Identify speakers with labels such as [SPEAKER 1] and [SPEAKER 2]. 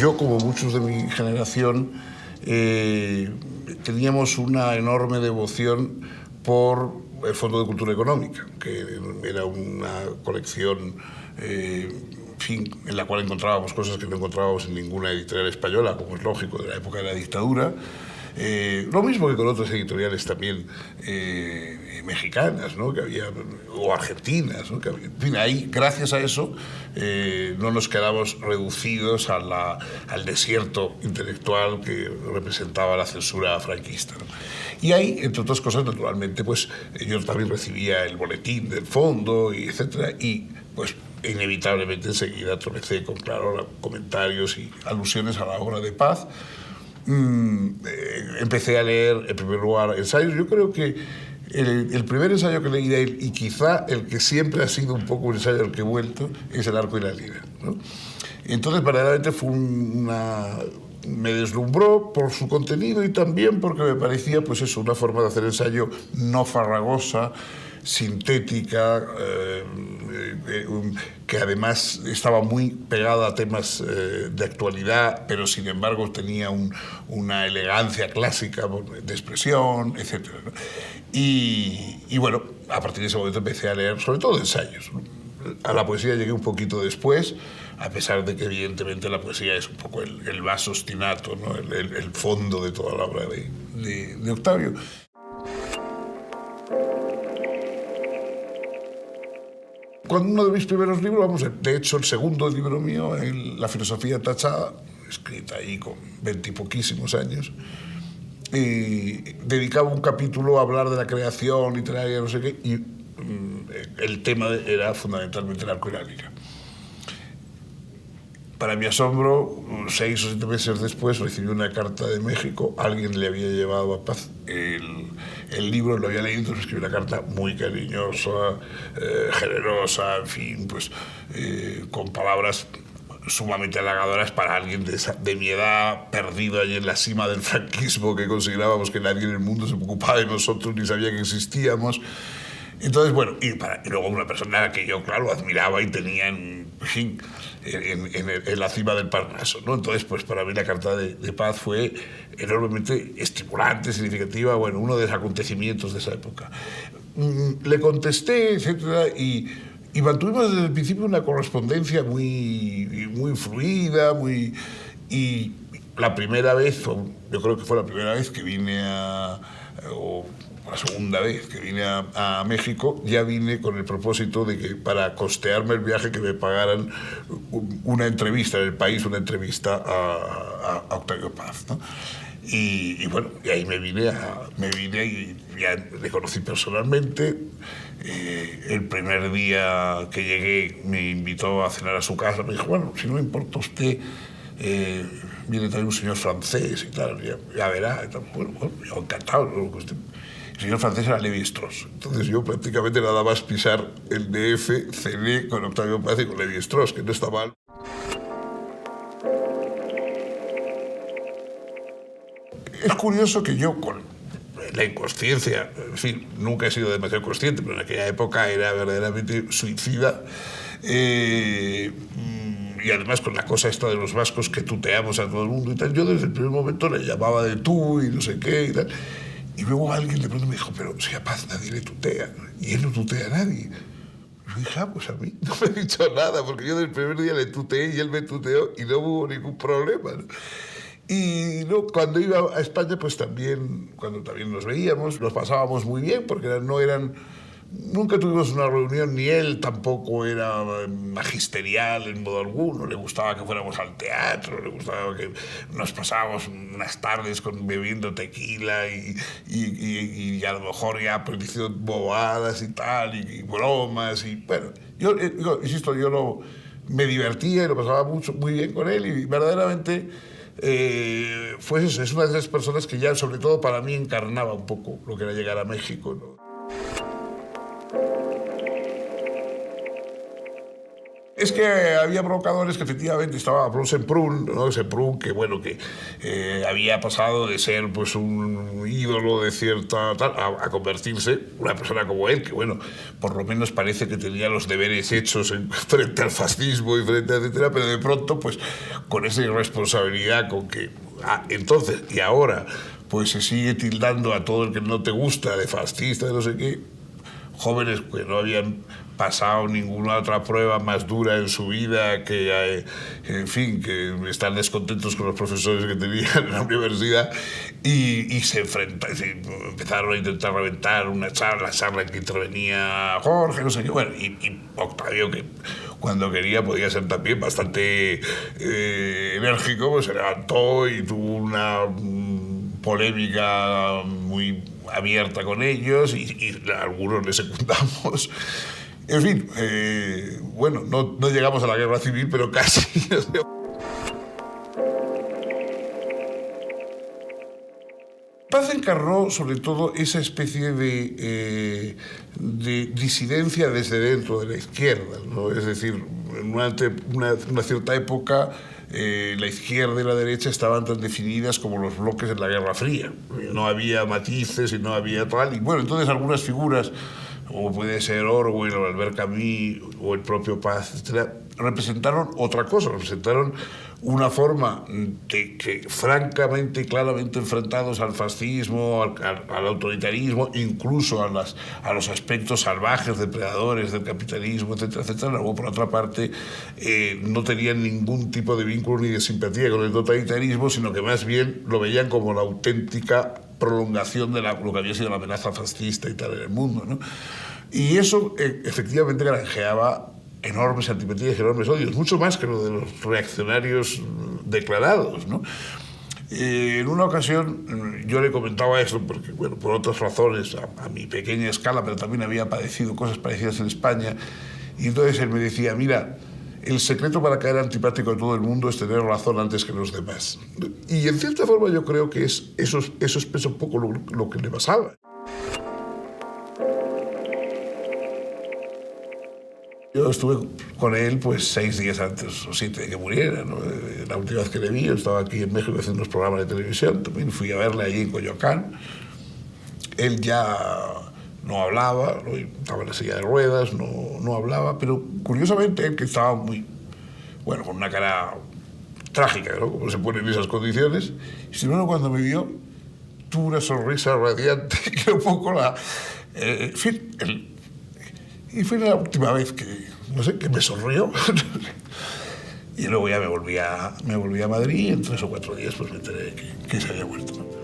[SPEAKER 1] Yo, como muchos de mi generación, teníamos una enorme devoción por el Fondo de Cultura Económica, que era una colección en fin, en la cual encontrábamos cosas que no encontrábamos en ninguna editorial española, como es lógico, de la época de la dictadura. Lo mismo que con otras editoriales también mexicanas, ¿no? Que había, o argentinas, ¿no? Que había, en fin, ahí, gracias a eso, no nos quedamos reducidos al desierto intelectual que representaba la censura franquista, ¿no? Y ahí, entre otras cosas, naturalmente, pues yo también recibía el boletín del fondo, y etcétera, y pues inevitablemente enseguida tropecé con, claro, comentarios y alusiones a la obra de Paz. Empecé a leer, en primer lugar, ensayos. Yo creo que el primer ensayo que leí de él, y quizá el que siempre ha sido un poco un ensayo al que he vuelto, es El arco y la lira, ¿no? Entonces, verdaderamente fue me deslumbró por su contenido y también porque me parecía, pues eso, una forma de hacer ensayo no farragosa, sintética, que además estaba muy pegada a temas de actualidad, pero sin embargo tenía una elegancia clásica de expresión, etc., ¿no? Y bueno, a partir de ese momento empecé a leer sobre todo ensayos, ¿no? A la poesía llegué un poquito después, a pesar de que evidentemente la poesía es un poco el vaso ostinato, ¿no? el fondo de toda la obra de Octavio. Cuando uno de mis primeros libros, vamos, de hecho el segundo libro mío, La filosofía tachada, escrita ahí con 20 y poquísimos años, dedicaba un capítulo a hablar de la creación literaria, no sé qué, y el tema era fundamentalmente el arco y la lira. Para mi asombro, 6 o 7 meses después recibí una carta de México. Alguien le había llevado a Paz el libro, lo había leído, entonces escribió una carta muy cariñosa, generosa, en fin, pues con palabras sumamente halagadoras para alguien de mi edad, perdido allí en la cima del franquismo, que considerábamos que nadie en el mundo se ocupaba de nosotros ni sabía que existíamos. Entonces, bueno, y luego una persona que yo, claro, admiraba y tenía en la cima del Parnaso, ¿no? Entonces, pues para mí la carta de Paz fue enormemente estimulante, significativa, bueno, uno de los acontecimientos de esa época. Le contesté, etcétera, y mantuvimos desde el principio una correspondencia muy fluida, y la primera vez, yo creo que fue la primera vez que vine o la segunda vez que vine a México, ya vine con el propósito de que para costearme el viaje que me pagaran una entrevista en El País, una entrevista a Octavio Paz, ¿no? Y bueno, y ahí me vine y ya le conocí personalmente. El primer día que llegué me invitó a cenar a su casa, me dijo, bueno, si no le importa a usted, viene también un señor francés y tal, ya verá. Y tal. Bueno, yo encantado. El señor francés era Lévi-Strauss. Entonces yo prácticamente nada más pisar el DF, cené con Octavio Paz y con Lévi-Strauss, que no está mal. Es curioso que yo, con la inconsciencia, en fin, nunca he sido demasiado consciente, pero en aquella época era verdaderamente suicida, y además con la cosa esta de los vascos que tuteamos a todo el mundo y tal, yo desde el primer momento le llamaba de tú y no sé qué y tal. Y luego alguien de pronto me dijo, pero si a Paz nadie le tutea, y él no tutea a nadie. Y yo dije, pues a mí no me ha dicho nada, porque yo del primer día le tuteé y él me tuteó y no hubo ningún problema, ¿no? Y no, cuando iba a España, pues también, cuando también nos veíamos, nos pasábamos muy bien, porque nunca tuvimos una reunión, ni él tampoco era magisterial en modo alguno, le gustaba que fuéramos al teatro, le gustaba que nos pasábamos unas tardes bebiendo tequila y a lo mejor ya diciendo bobadas y tal, y bromas, y bueno, yo insisto, me divertía y lo pasaba muy bien con él, y verdaderamente pues eso, es una de esas personas que ya, sobre todo para mí, encarnaba un poco lo que era llegar a México, ¿no? Es que había provocadores que efectivamente estaba Semprún, ¿no? Semprún, que bueno, que había pasado de ser pues un ídolo de cierta tal a convertirse una persona como él, que bueno, por lo menos parece que tenía los deberes hechos frente al fascismo y frente a etcétera, pero de pronto pues con esa irresponsabilidad con que entonces y ahora pues se sigue tildando a todo el que no te gusta de fascista, de no sé qué, jóvenes que no habían pasado ninguna otra prueba más dura en su vida, que, en fin, que están descontentos con los profesores que tenían en la universidad y se empezaron a intentar reventar la charla en que intervenía Jorge, no sé qué, bueno, y Octavio, que cuando quería podía ser también bastante enérgico, pues se levantó y tuvo una polémica muy abierta con ellos y algunos le secundamos. En fin, bueno, no llegamos a la guerra civil, pero casi. Paz encarnó sobre todo esa especie de disidencia desde dentro de la izquierda, ¿no? Es decir, durante una cierta época la izquierda y la derecha estaban tan definidas como los bloques en la Guerra Fría. No había matices y no había tal. Y bueno, entonces algunas figuras, como puede ser Orwell o Albert Camus o el propio Paz, etc., representaron otra cosa, representaron una forma de que francamente y claramente enfrentados al fascismo, al autoritarismo, incluso a los aspectos salvajes, depredadores del capitalismo, etcétera, etcétera. Luego, por otra parte, no tenían ningún tipo de vínculo ni de simpatía con el totalitarismo, sino que más bien lo veían como la auténtica prolongación de lo que había sido la amenaza fascista y tal en el mundo, ¿no? Y eso efectivamente granjeaba enormes antipatías y enormes odios, mucho más que lo de los reaccionarios declarados, ¿no? En una ocasión yo le comentaba esto, porque, bueno, por otras razones, a mi pequeña escala, pero también había padecido cosas parecidas en España, y entonces él me decía, mira, el secreto para caer antipático a todo el mundo es tener razón antes que los demás. Y en cierta forma yo creo que eso expresa un poco lo que le pasaba. Yo estuve con él pues 6 días antes o 7 de que muriera, ¿no? La última vez que le vi, yo estaba aquí en México haciendo unos programas de televisión, también fui a verle allí en Coyoacán. Él ya no hablaba, ¿no? Estaba en la silla de ruedas, no hablaba, pero curiosamente él, que estaba muy, bueno, con una cara trágica, ¿no? Como se pone en esas condiciones, y sin embargo cuando me vio tuvo una sonrisa radiante que un poco en fin, y fue la última vez que, no sé, que me sonrió. Y luego ya me volví a Madrid y en 3 o 4 días pues me enteré que se había muerto, ¿no?